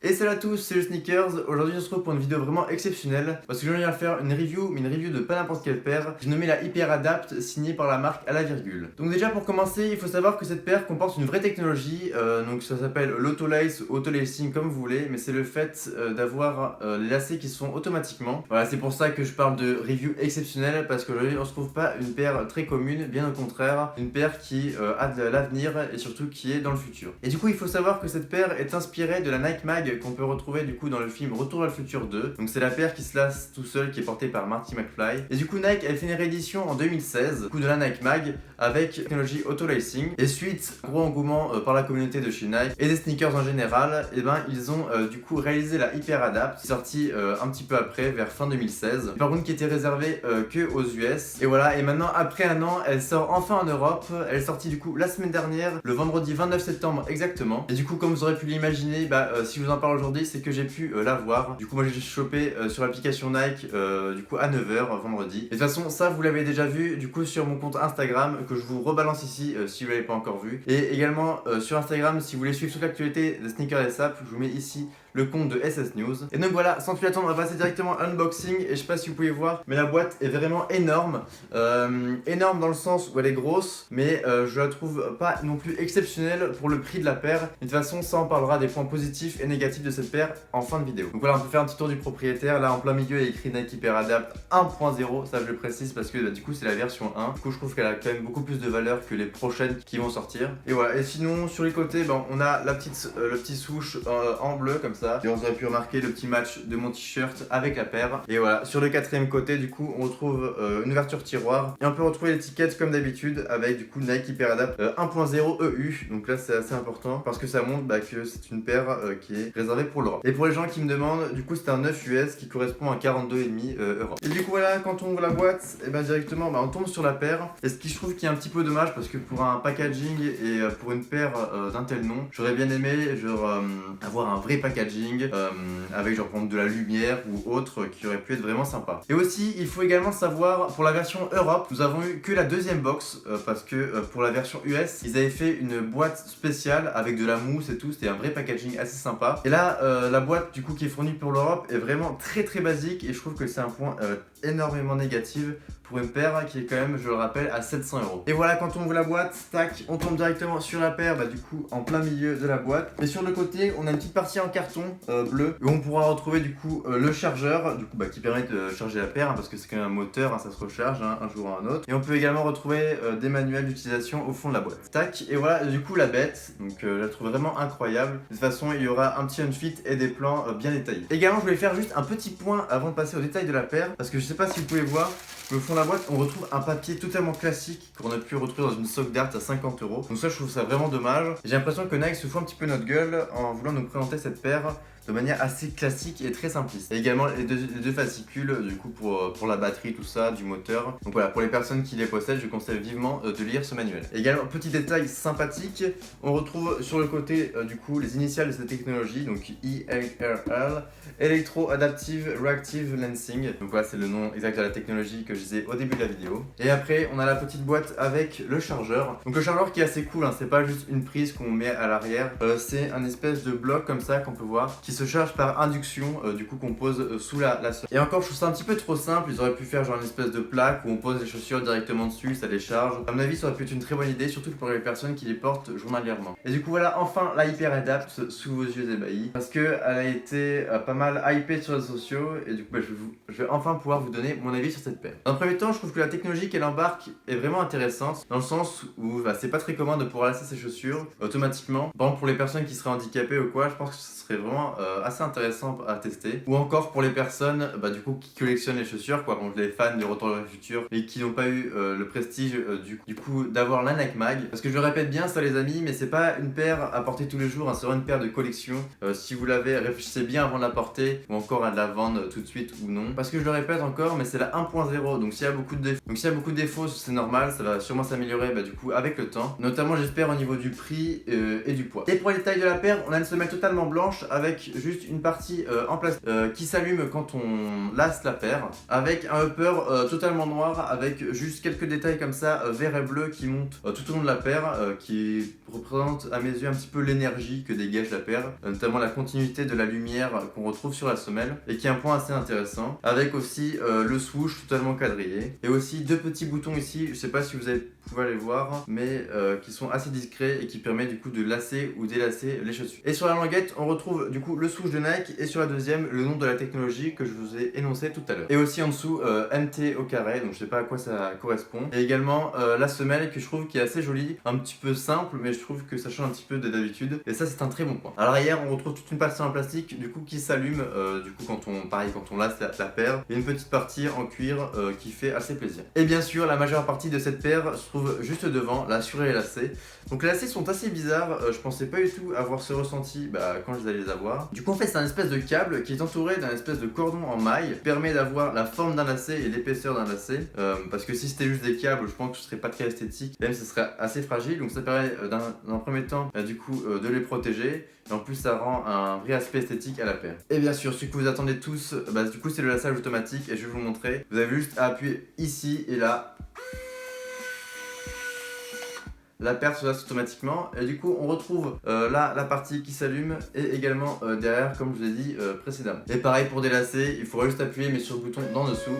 Et salut à tous, c'est le Sneakers. Aujourd'hui on se retrouve pour une vidéo vraiment exceptionnelle parce que je viens de faire une review, mais une review de pas n'importe quelle paire. J'ai nommé la Hyper Adapt, signée par la marque à la virgule. Donc déjà pour commencer, il faut savoir que cette paire comporte une vraie technologie, donc ça s'appelle l'autolace ou autolacing comme vous voulez, mais c'est le fait d'avoir les lacets qui se font automatiquement. Voilà, c'est pour ça que je parle de review exceptionnelle parce qu'aujourd'hui on se trouve pas une paire très commune, bien au contraire, une paire qui a de l'avenir et surtout qui est dans le futur. Et du coup il faut savoir que cette paire est inspirée de la Nike Mag qu'on peut retrouver du coup dans le film Retour vers le futur 2. Donc c'est la paire qui se lasse tout seul qui est portée par Marty McFly. Et du coup Nike elle fait une réédition en 2016 du coup de la Nike Mag avec technologie autolacing. Et suite gros engouement par la communauté de chez Nike et des sneakers en général, et ben ils ont du coup réalisé la Hyper Adapt, sortie un petit peu après vers fin 2016. Par contre qui était réservée que aux US. Et voilà, et maintenant après un an elle sort enfin en Europe. Elle est sortie du coup la semaine dernière, le vendredi 29 septembre exactement. Et du coup comme vous aurez pu l'imaginer, si je vous en parle aujourd'hui, c'est que j'ai pu la voir. Du coup, moi j'ai chopé sur l'application Nike du coup à 9h vendredi. Et de toute façon, ça vous l'avez déjà vu du coup sur mon compte Instagram que je vous rebalance ici si vous l'avez pas encore vu. Et également sur Instagram, si vous voulez suivre toute l'actualité de Sneakers SAP, je vous mets ici le compte de SS News. Et donc voilà, sans plus attendre, on va passer directement à l'unboxing. Et je sais pas si vous pouvez voir, mais la boîte est vraiment énorme. Énorme dans le sens où elle est grosse, mais je la trouve pas non plus exceptionnelle pour le prix de la paire. Et de toute façon, ça on parlera des points positifs et négatifs de cette paire en fin de vidéo. Donc voilà, on peut faire un petit tour du propriétaire. Là en plein milieu, il y a écrit Nike Hyper Adapt 1.0. Ça je le précise parce que du coup c'est la version 1. Du coup je trouve qu'elle a quand même beaucoup plus de valeur que les prochaines qui vont sortir. Et voilà, et sinon sur les côtés, on a le petit souche en bleu comme ça. Et on aurait pu remarquer le petit match de mon t-shirt avec la paire. Et voilà, sur le quatrième côté du coup on retrouve une ouverture tiroir. Et on peut retrouver l'étiquette comme d'habitude avec du coup Nike Hyper Adapt 1.0 EU. Donc là c'est assez important parce que ça montre que c'est une paire qui est réservée pour l'Europe. Et pour les gens qui me demandent, du coup c'est un 9 US qui correspond à 42,5 euros. Et du coup voilà, quand on ouvre la boîte, et directement on tombe sur la paire. Et ce qui je trouve qui est un petit peu dommage parce que pour un packaging et pour une paire d'un tel nom, j'aurais bien aimé avoir un vrai packaging avec genre par exemple de la lumière ou autre qui aurait pu être vraiment sympa. Et aussi il faut également savoir pour la version Europe, nous avons eu que la deuxième box parce que pour la version US, ils avaient fait une boîte spéciale avec de la mousse et tout, c'était un vrai packaging assez sympa. Et là la boîte du coup qui est fournie pour l'Europe est vraiment très basique et je trouve que c'est un point énormément négatif pour une paire qui est quand même, je le rappelle, à 700 euros. Et voilà, quand on ouvre la boîte, tac, on tombe directement sur la paire, du coup en plein milieu de la boîte. Et sur le côté, on a une petite partie en carton bleu où on pourra retrouver du coup le chargeur, du coup qui permet de charger la paire parce que c'est quand même un moteur, ça se recharge un jour ou un autre. Et on peut également retrouver des manuels d'utilisation au fond de la boîte. Tac, et voilà du coup la bête, donc je la trouve vraiment incroyable. De toute façon, il y aura un petit unfit et des plans bien détaillés. Également, je voulais faire juste un petit point avant de passer au détail de la paire parce que je sais pas si vous pouvez voir. Le fond de la boîte, on retrouve un papier totalement classique qu'on a pu retrouver dans une sock d'art à 50 euros. Donc ça, je trouve ça vraiment dommage. J'ai l'impression que Nike se fout un petit peu notre gueule en voulant nous présenter cette paire de manière assez classique et très simpliste. Et également les deux fascicules du coup pour la batterie, tout ça, du moteur. Donc voilà, pour les personnes qui les possèdent, je conseille vivement de lire ce manuel. Et également, petit détail sympathique, on retrouve sur le côté du coup les initiales de cette technologie, donc EARL, Electro Adaptive Reactive Lensing. Donc voilà, c'est le nom exact de la technologie que je disais au début de la vidéo. Et après, on a la petite boîte avec le chargeur. Donc le chargeur qui est assez cool, c'est pas juste une prise qu'on met à l'arrière, c'est un espèce de bloc comme ça qu'on peut voir qui se charge par induction, du coup qu'on pose sous la socle. Et encore, je trouve ça un petit peu trop simple. Ils auraient pu faire genre une espèce de plaque où on pose les chaussures directement dessus, ça les charge. À mon avis, ça aurait pu être une très bonne idée, surtout pour les personnes qui les portent journalièrement. Et du coup, voilà, enfin la Hyper Adapt sous vos yeux ébahis, parce que elle a été pas mal hypée sur les réseaux sociaux. Et du coup, je vais enfin pouvoir vous donner mon avis sur cette paire. Dans un premier temps, je trouve que la technologie qu'elle embarque est vraiment intéressante, dans le sens où c'est pas très commun de pouvoir lasser ses chaussures automatiquement. Par exemple, pour les personnes qui seraient handicapées ou quoi, je pense que ce serait vraiment assez intéressant à tester. Ou encore pour les personnes du coup qui collectionnent les chaussures, quoi, donc les fans de Retour vers le futur et qui n'ont pas eu le prestige du coup d'avoir la Nike Mag. Parce que je le répète bien ça les amis, mais c'est pas une paire à porter tous les jours, c'est vraiment une paire de collection. Si vous l'avez, réfléchissez bien avant de la porter ou encore à de la vendre tout de suite ou non. Parce que je le répète encore, mais c'est la 1.0, donc s'il y a beaucoup de défauts, c'est normal, ça va sûrement s'améliorer du coup avec le temps. Notamment j'espère au niveau du prix et du poids. Et pour les tailles de la paire, on a une semelle totalement blanche avec juste une partie en plastique qui s'allume quand on lasse la paire, avec un upper totalement noir, avec juste quelques détails comme ça vert et bleu qui montent tout au long de la paire, qui représente à mes yeux un petit peu l'énergie que dégage la paire, notamment la continuité de la lumière qu'on retrouve sur la semelle, et qui est un point assez intéressant, avec aussi le swoosh totalement quadrillé, et aussi deux petits boutons ici, je sais pas si vous pouvez les voir, mais qui sont assez discrets et qui permettent du coup de lasser ou délasser les chaussures. Et sur la languette, on retrouve du coup le swoosh de Nike, et sur la deuxième, le nom de la technologie que je vous ai énoncé tout à l'heure. Et aussi en dessous, MT au carré, donc je sais pas à quoi ça correspond. Et également la semelle que je trouve qui est assez jolie, un petit peu simple, mais je trouve que ça change un petit peu de d'habitude. Et ça, c'est un très bon point. À l'arrière, on retrouve toute une partie en plastique, du coup, qui s'allume, du coup, quand on lasse la paire. Et une petite partie en cuir qui fait assez plaisir. Et bien sûr, la majeure partie de cette paire se trouve juste devant, là, sur les lacets. Donc les lacets sont assez bizarres, je pensais pas du tout avoir ce ressenti quand je allais les avoir. Du coup en fait c'est un espèce de câble qui est entouré d'un espèce de cordon en maille, qui permet d'avoir la forme d'un lacet et l'épaisseur d'un lacet, parce que si c'était juste des câbles, je pense que ce serait pas très esthétique, même ce serait assez fragile, donc ça permet dans un premier temps du coup de les protéger, et en plus ça rend un vrai aspect esthétique à la paire. Et bien sûr ce que vous attendez tous, du coup c'est le laçage automatique, et je vais vous montrer. Vous avez juste à appuyer ici et là. La paire se lasse automatiquement, et du coup on retrouve là la partie qui s'allume, et également derrière comme je vous ai dit précédemment. Et pareil pour délasser, il faudra juste appuyer mais sur le bouton d'en dessous.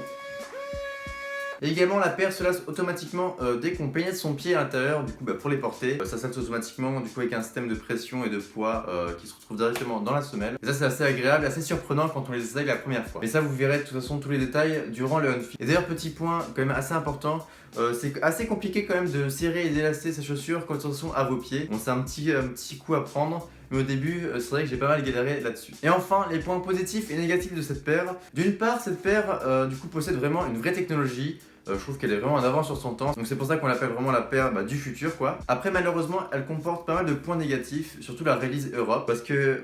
Et également la paire se lasse automatiquement dès qu'on pénètre son pied à l'intérieur, du coup pour les porter, ça se lasse automatiquement du coup avec un système de pression et de poids qui se retrouve directement dans la semelle. Et ça c'est assez agréable, assez surprenant quand on les essaye la première fois. Mais ça vous verrez de toute façon tous les détails durant le unfit. Et d'ailleurs petit point quand même assez important, c'est assez compliqué quand même de serrer et d'élaster ces chaussures quand elles sont à vos pieds. Bon c'est un petit coup à prendre. Mais au début, c'est vrai que j'ai pas mal galéré là-dessus. Et enfin, les points positifs et négatifs de cette paire. D'une part, cette paire, du coup, possède vraiment une vraie technologie. Je trouve qu'elle est vraiment en avance sur son temps. Donc c'est pour ça qu'on l'appelle vraiment la paire du futur, quoi. Après, malheureusement, elle comporte pas mal de points négatifs, surtout la release Europe, parce que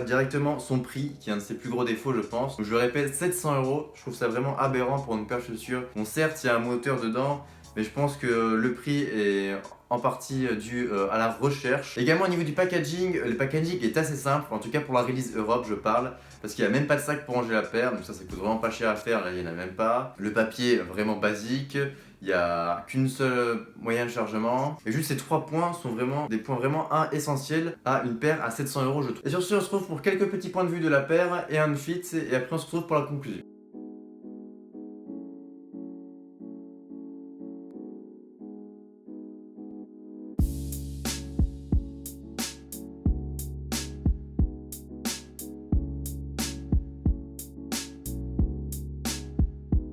directement son prix, qui est un de ses plus gros défauts, je pense. Donc, je le répète, 700 €. Je trouve ça vraiment aberrant pour une paire de chaussures. Bon, certes, il y a un moteur dedans, mais je pense que le prix est en partie dû à la recherche. Également au niveau du packaging, le packaging est assez simple, en tout cas pour la release Europe je parle, parce qu'il n'y a même pas de sac pour ranger la paire, donc ça coûte vraiment pas cher à faire, là il n'y en a même pas. Le papier est vraiment basique, il n'y a qu'une seule moyen de chargement, et juste ces 3 points sont vraiment des points vraiment essentiels à une paire à 700 € je trouve. Et sur ce on se retrouve pour quelques petits points de vue de la paire et un fit, et après on se retrouve pour la conclusion.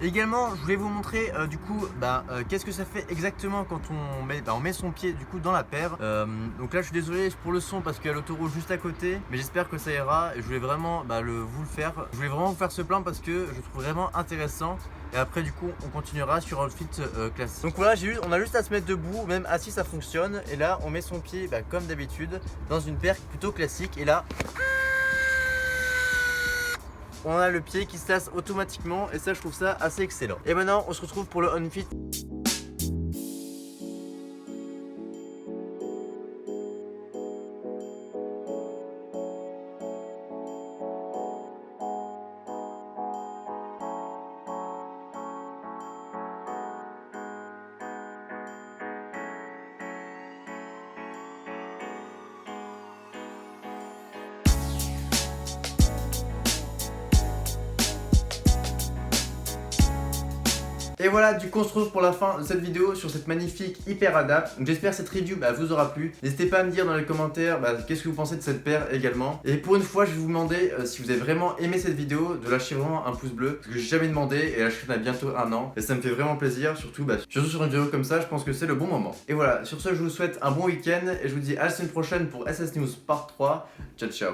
Également, je voulais vous montrer du coup qu'est-ce que ça fait exactement quand on met son pied du coup dans la paire. Donc là je suis désolé pour le son parce qu'il y a l'autoroute juste à côté, mais j'espère que ça ira, et je voulais vraiment vous le faire. Je voulais vraiment vous faire ce plan parce que je trouve vraiment intéressant. Et après du coup on continuera sur un fit classique. Donc voilà, on a juste à se mettre debout, même assis ça fonctionne. Et là on met son pied comme d'habitude dans une paire plutôt classique, et là on a le pied qui se lasse automatiquement, et ça je trouve ça assez excellent. Et maintenant on se retrouve pour le unfit. Et voilà, du coup on se retrouve pour la fin de cette vidéo sur cette magnifique Hyper Adapt. Donc j'espère que cette review vous aura plu. N'hésitez pas à me dire dans les commentaires qu'est-ce que vous pensez de cette paire également. Et pour une fois je vais vous demander si vous avez vraiment aimé cette vidéo, de lâcher vraiment un pouce bleu, parce que j'ai jamais demandé, et la chaîne a bientôt 1 an. Et ça me fait vraiment plaisir, surtout sur une vidéo comme ça, je pense que c'est le bon moment. Et voilà, sur ce je vous souhaite un bon week-end, et je vous dis à la semaine prochaine pour SS News Part 3. Ciao ciao.